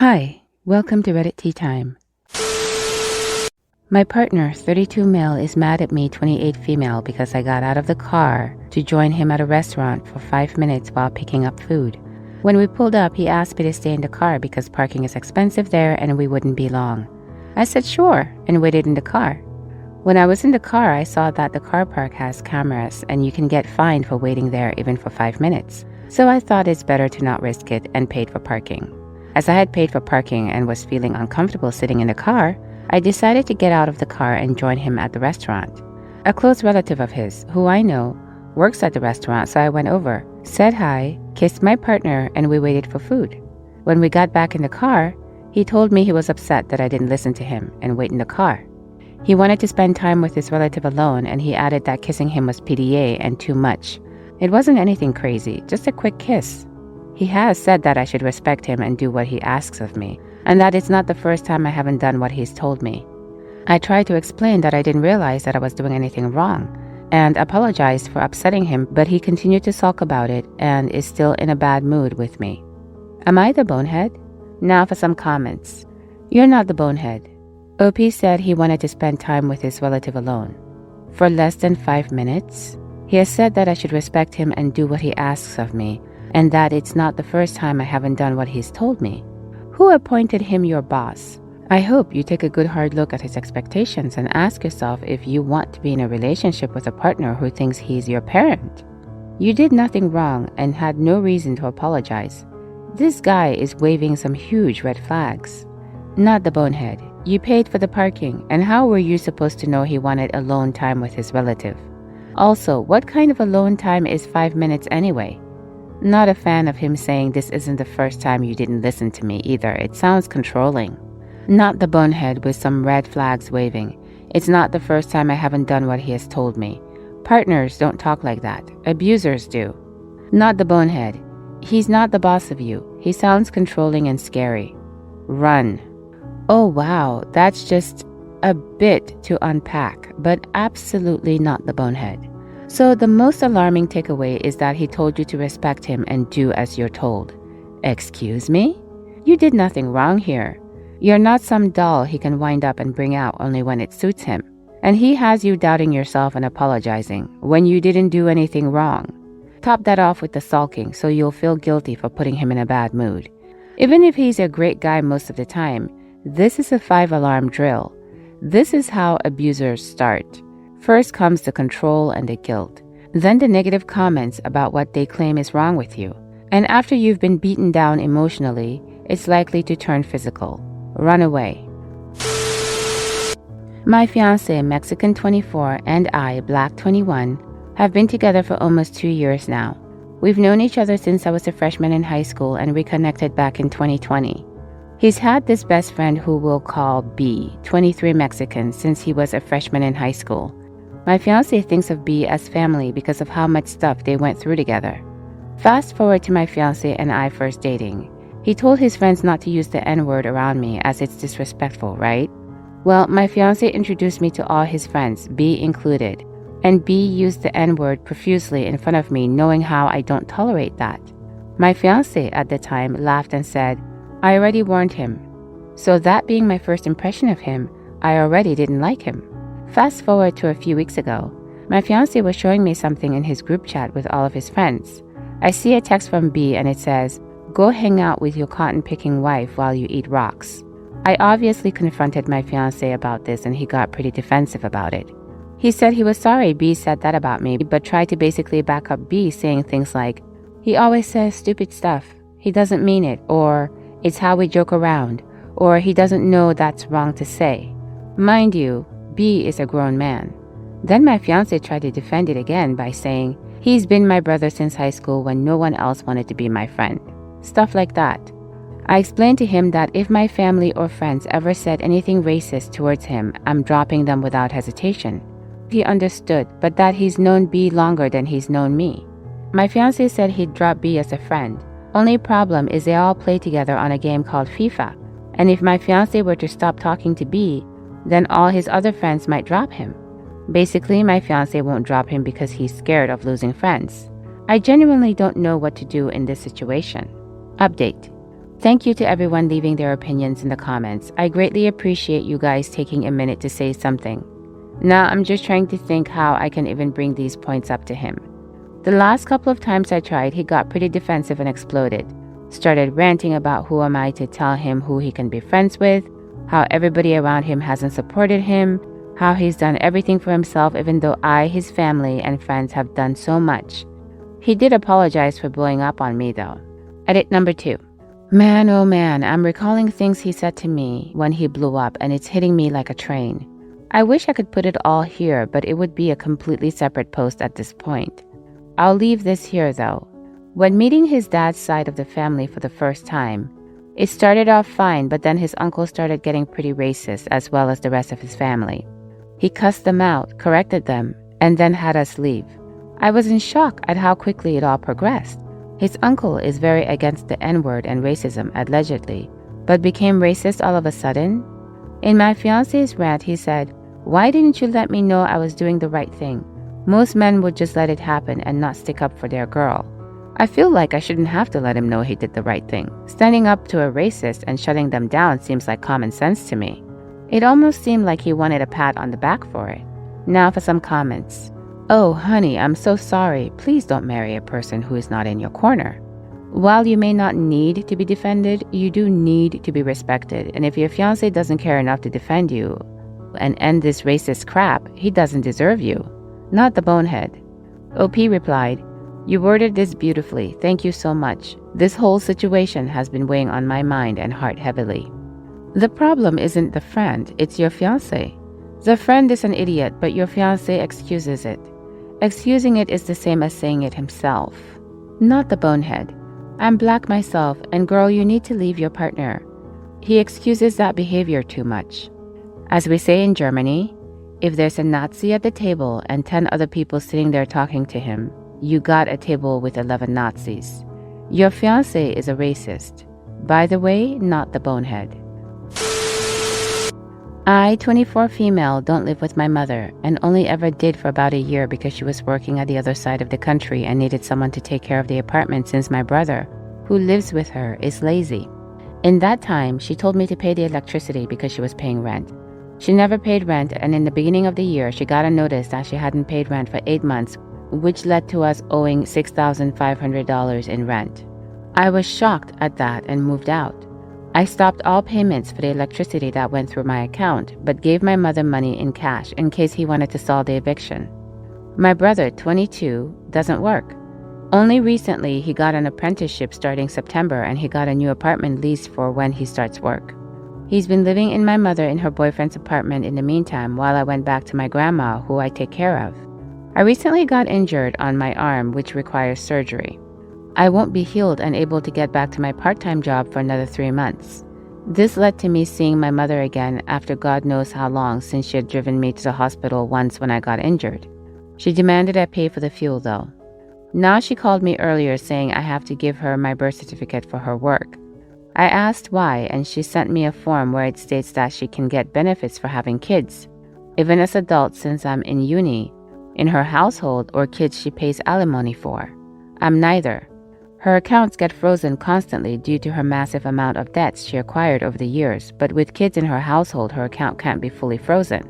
Hi, welcome to Reddit Tea Time. My partner, 32 male, is mad at me, 28 female, because I got out of the car to join him at a restaurant for 5 minutes while picking up food. When we pulled up, he asked me to stay in the car because parking is expensive there and we wouldn't be long. I said sure and waited in the car. When I was in the car, I saw that the car park has cameras and you can get fined for waiting there even for 5 minutes. So I thought it's better to not risk it and paid for parking. As I had paid for parking and was feeling uncomfortable sitting in the car, I decided to get out of the car and join him at the restaurant. A close relative of his, who I know, works at the restaurant, so I went over, said hi, kissed my partner, and we waited for food. When we got back in the car, he told me he was upset that I didn't listen to him and wait in the car. He wanted to spend time with his relative alone, and he added that kissing him was PDA and too much. It wasn't anything crazy, just a quick kiss. He has said that I should respect him and do what he asks of me, and that it's not the first time I haven't done what he's told me. I tried to explain that I didn't realize that I was doing anything wrong, and apologized for upsetting him, but he continued to sulk about it and is still in a bad mood with me. Am I the bonehead? Now for some comments. You're not the bonehead. OP said he wanted to spend time with his relative alone. For less than 5 minutes? He has said that I should respect him and do what he asks of me, and that it's not the first time I haven't done what he's told me. Who appointed him your boss? I hope you take a good hard look at his expectations and ask yourself if you want to be in a relationship with a partner who thinks he's your parent. You did nothing wrong and had no reason to apologize. This guy is waving some huge red flags. Not the bonehead. You paid for the parking, and how were you supposed to know he wanted alone time with his relative? Also, what kind of alone time is 5 minutes anyway? Not a fan of him saying this isn't the first time you didn't listen to me either. It sounds controlling. Not the bonehead with some red flags waving. It's not the first time I haven't done what he has told me. Partners don't talk like that. Abusers do. Not the bonehead. He's not the boss of you. He sounds controlling and scary. Run. Oh wow, that's just a bit to unpack, but absolutely not the bonehead. So the most alarming takeaway is that he told you to respect him and do as you're told. Excuse me? You did nothing wrong here. You're not some doll he can wind up and bring out only when it suits him. And he has you doubting yourself and apologizing when you didn't do anything wrong. Top that off with the sulking so you'll feel guilty for putting him in a bad mood. Even if he's a great guy most of the time, this is a 5-alarm drill. This is how abusers start. First comes the control and the guilt, then the negative comments about what they claim is wrong with you. And after you've been beaten down emotionally, it's likely to turn physical. Run away. My fiancé, Mexican 24, and I, Black 21, have been together for almost 2 years now. We've known each other since I was a freshman in high school and reconnected back in 2020. He's had this best friend who we'll call B, 23 Mexican, since he was a freshman in high school. My fiancé thinks of B as family because of how much stuff they went through together. Fast forward to my fiancé and I first dating. He told his friends not to use the N-word around me as it's disrespectful, right? Well, my fiancé introduced me to all his friends, B included, and B used the N-word profusely in front of me, knowing how I don't tolerate that. My fiancé at the time laughed and said, I already warned him. So that being my first impression of him, I already didn't like him. Fast forward to a few weeks ago, my fiancé was showing me something in his group chat with all of his friends. I see a text from B and it says, go hang out with your cotton-picking wife while you eat rocks. I obviously confronted my fiancé about this and he got pretty defensive about it. He said he was sorry B said that about me, but tried to basically back up B, saying things like, he always says stupid stuff, he doesn't mean it, or it's how we joke around, or he doesn't know that's wrong to say. Mind you, B is a grown man. Then my fiancé tried to defend it again by saying, he's been my brother since high school when no one else wanted to be my friend. Stuff like that. I explained to him that if my family or friends ever said anything racist towards him, I'm dropping them without hesitation. He understood, but that he's known B longer than he's known me. My fiancé said he'd drop B as a friend. Only problem is they all play together on a game called FIFA. And if my fiancé were to stop talking to B, then all his other friends might drop him. Basically, my fiancé won't drop him because he's scared of losing friends. I genuinely don't know what to do in this situation. Update. Thank you to everyone leaving their opinions in the comments. I greatly appreciate you guys taking a minute to say something. Now I'm just trying to think how I can even bring these points up to him. The last couple of times I tried, he got pretty defensive and exploded. Started ranting about who am I to tell him who he can be friends with, how everybody around him hasn't supported him, how he's done everything for himself even though I, his family, and friends have done so much. He did apologize for blowing up on me though. Edit number 2. Man, oh man, I'm recalling things he said to me when he blew up and it's hitting me like a train. I wish I could put it all here, but it would be a completely separate post at this point. I'll leave this here though. When meeting his dad's side of the family for the first time, it started off fine, but then his uncle started getting pretty racist as well as the rest of his family. He cussed them out, corrected them, and then had us leave. I was in shock at how quickly it all progressed. His uncle is very against the N-word and racism, allegedly, but became racist all of a sudden. In my fiancé's rant, he said, "Why didn't you let me know I was doing the right thing? Most men would just let it happen and not stick up for their girl." I feel like I shouldn't have to let him know he did the right thing. Standing up to a racist and shutting them down seems like common sense to me. It almost seemed like he wanted a pat on the back for it. Now for some comments. "Oh, honey, I'm so sorry. Please don't marry a person who is not in your corner." While you may not need to be defended, you do need to be respected. And if your fiancé doesn't care enough to defend you and end this racist crap, he doesn't deserve you. Not the bonehead. OP replied, "You worded this beautifully. Thank you so much. This whole situation has been weighing on my mind and heart heavily." The problem isn't the friend, it's your fiancé. The friend is an idiot, but your fiancé excuses it. Excusing it is the same as saying it himself. Not the bonehead. "I'm black myself, and girl, you need to leave your partner." He excuses that behavior too much. As we say in Germany, if there's a Nazi at the table and 10 other people sitting there talking to him, you got a table with 11 Nazis. Your fiancé is a racist. By the way, not the bonehead. I, 24 female, don't live with my mother and only ever did for about a year because she was working at the other side of the country and needed someone to take care of the apartment since my brother, who lives with her, is lazy. In that time, she told me to pay the electricity because she was paying rent. She never paid rent, and in the beginning of the year, she got a notice that she hadn't paid rent for 8 months, which led to us owing $6,500 in rent. I was shocked at that and moved out. I stopped all payments for the electricity that went through my account, but gave my mother money in cash in case he wanted to stall the eviction. My brother, 22, doesn't work. Only recently he got an apprenticeship starting September, and he got a new apartment leased for when he starts work. He's been living in my mother in her boyfriend's apartment in the meantime while I went back to my grandma, who I take care of. I recently got injured on my arm, which requires surgery. I won't be healed and able to get back to my part-time job for another 3 months. This led to me seeing my mother again after God knows how long, since she had driven me to the hospital once when I got injured. She demanded I pay for the fuel though. Now she called me earlier saying I have to give her my birth certificate for her work. I asked why, and she sent me a form where it states that she can get benefits for having kids, even as adults, since I'm in uni, in her household, or kids she pays alimony for. I'm neither. Her accounts get frozen constantly due to her massive amount of debts she acquired over the years, but with kids in her household, her account can't be fully frozen.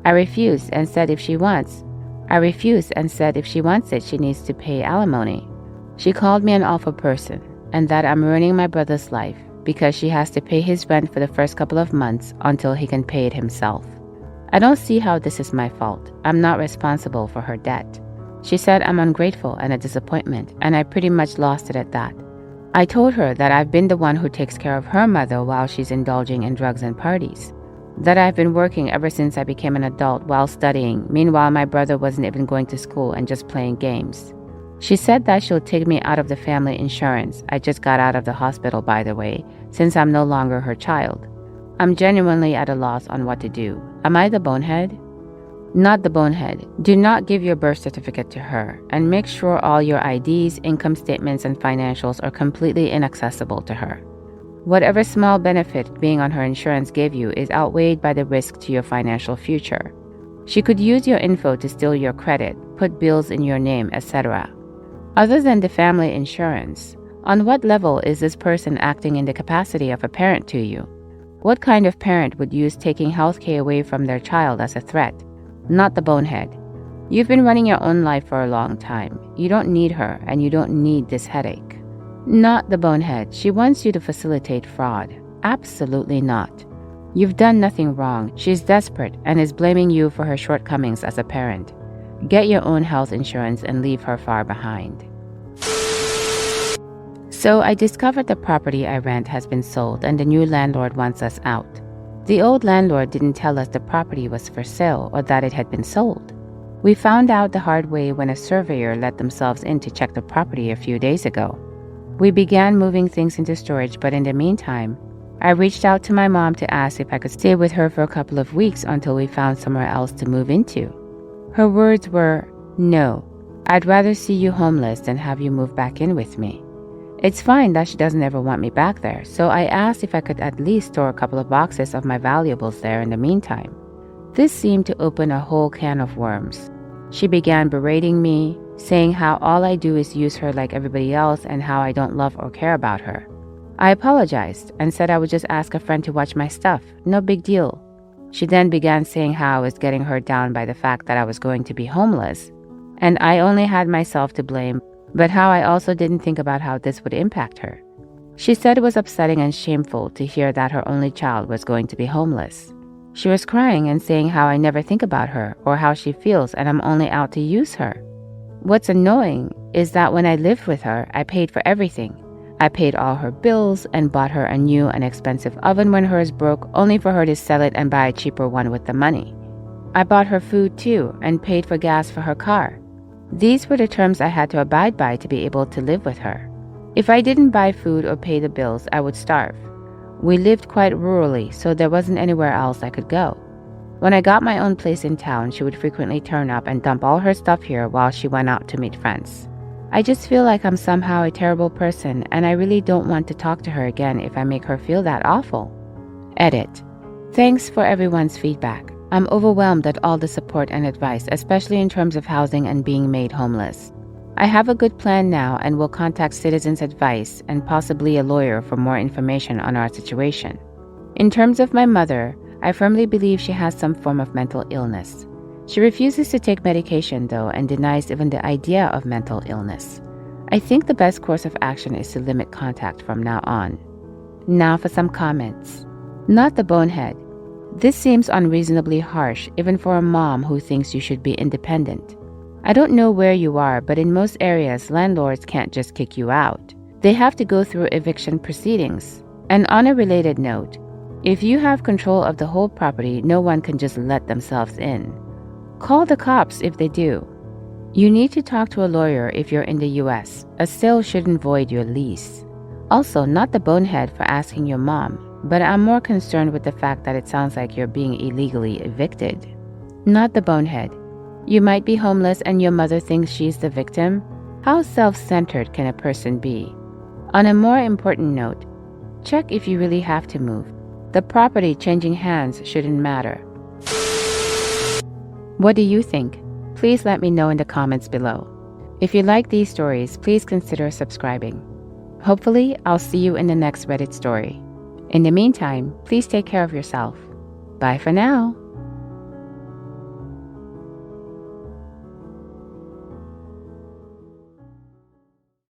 I refused and said if she wants it, she needs to pay alimony. She called me an awful person, and that I'm ruining my brother's life because she has to pay his rent for the first couple of months until he can pay it himself. I don't see how this is my fault. I'm not responsible for her debt. She said I'm ungrateful and a disappointment, and I pretty much lost it at that. I told her that I've been the one who takes care of her mother while she's indulging in drugs and parties. That I've been working ever since I became an adult while studying. Meanwhile, my brother wasn't even going to school and just playing games. She said that she'll take me out of the family insurance. I just got out of the hospital, by the way, since I'm no longer her child. I'm genuinely at a loss on what to do. Am I the bonehead? Not the bonehead. Do not give your birth certificate to her, and make sure all your IDs, income statements, and financials are completely inaccessible to her. Whatever small benefit being on her insurance gave you is outweighed by the risk to your financial future. She could use your info to steal your credit, put bills in your name, etc. Other than the family insurance, On what level is this person acting in the capacity of a parent to you? What kind of parent would use taking healthcare away from their child as a threat? Not the bonehead. You've been running your own life for a long time. You don't need her, and you don't need this headache. Not the bonehead. She wants you to facilitate fraud. Absolutely not. You've done nothing wrong. She's desperate and is blaming you for her shortcomings as a parent. Get your own health insurance and leave her far behind. So I discovered the property I rent has been sold and the new landlord wants us out. The old landlord didn't tell us the property was for sale or that it had been sold. We found out the hard way when a surveyor let themselves in to check the property a few days ago. We began moving things into storage, but in the meantime, I reached out to my mom to ask if I could stay with her for a couple of weeks until we found somewhere else to move into. Her words were, "No, I'd rather see you homeless than have you move back in with me." It's fine that she doesn't ever want me back there, so I asked if I could at least store a couple of boxes of my valuables there in the meantime. This seemed to open a whole can of worms. She began berating me, saying how all I do is use her like everybody else and how I don't love or care about her. I apologized and said I would just ask a friend to watch my stuff, no big deal. She then began saying how I was getting her down by the fact that I was going to be homeless, and I only had myself to blame, but how I also didn't think about how this would impact her. She said it was upsetting and shameful to hear that her only child was going to be homeless. She was crying and saying how I never think about her or how she feels and I'm only out to use her. What's annoying is that when I lived with her, I paid for everything. I paid all her bills and bought her a new and expensive oven when hers broke, only for her to sell it and buy a cheaper one with the money. I bought her food too and paid for gas for her car. These were the terms I had to abide by to be able to live with her. If I didn't buy food or pay the bills, I would starve. We lived quite rurally, so there wasn't anywhere else I could go. When I got my own place in town, she would frequently turn up and dump all her stuff here while she went out to meet friends. I just feel like I'm somehow a terrible person, and I really don't want to talk to her again if I make her feel that awful. Edit. Thanks for everyone's feedback. I'm overwhelmed at all the support and advice, especially in terms of housing and being made homeless. I have a good plan now and will contact Citizens Advice and possibly a lawyer for more information on our situation. In terms of my mother, I firmly believe she has some form of mental illness. She refuses to take medication though and denies even the idea of mental illness. I think the best course of action is to limit contact from now on. Now for some comments. Not the bonehead. This seems unreasonably harsh even for a mom who thinks you should be independent. I don't know where you are, but in most areas, landlords can't just kick you out. They have to go through eviction proceedings. And on a related note, if you have control of the whole property, no one can just let themselves in. Call the cops if they do. You need to talk to a lawyer if you're in the US. A sale shouldn't void your lease. Also, not the bonehead for asking your mom, but I'm more concerned with the fact that it sounds like you're being illegally evicted. Not the bonehead. You might be homeless and your mother thinks she's the victim. How self-centered can a person be? On a more important note, check if you really have to move. The property changing hands shouldn't matter. What do you think? Please let me know in the comments below. If you like these stories, please consider subscribing. Hopefully, I'll see you in the next Reddit story. In the meantime, please take care of yourself. Bye for now.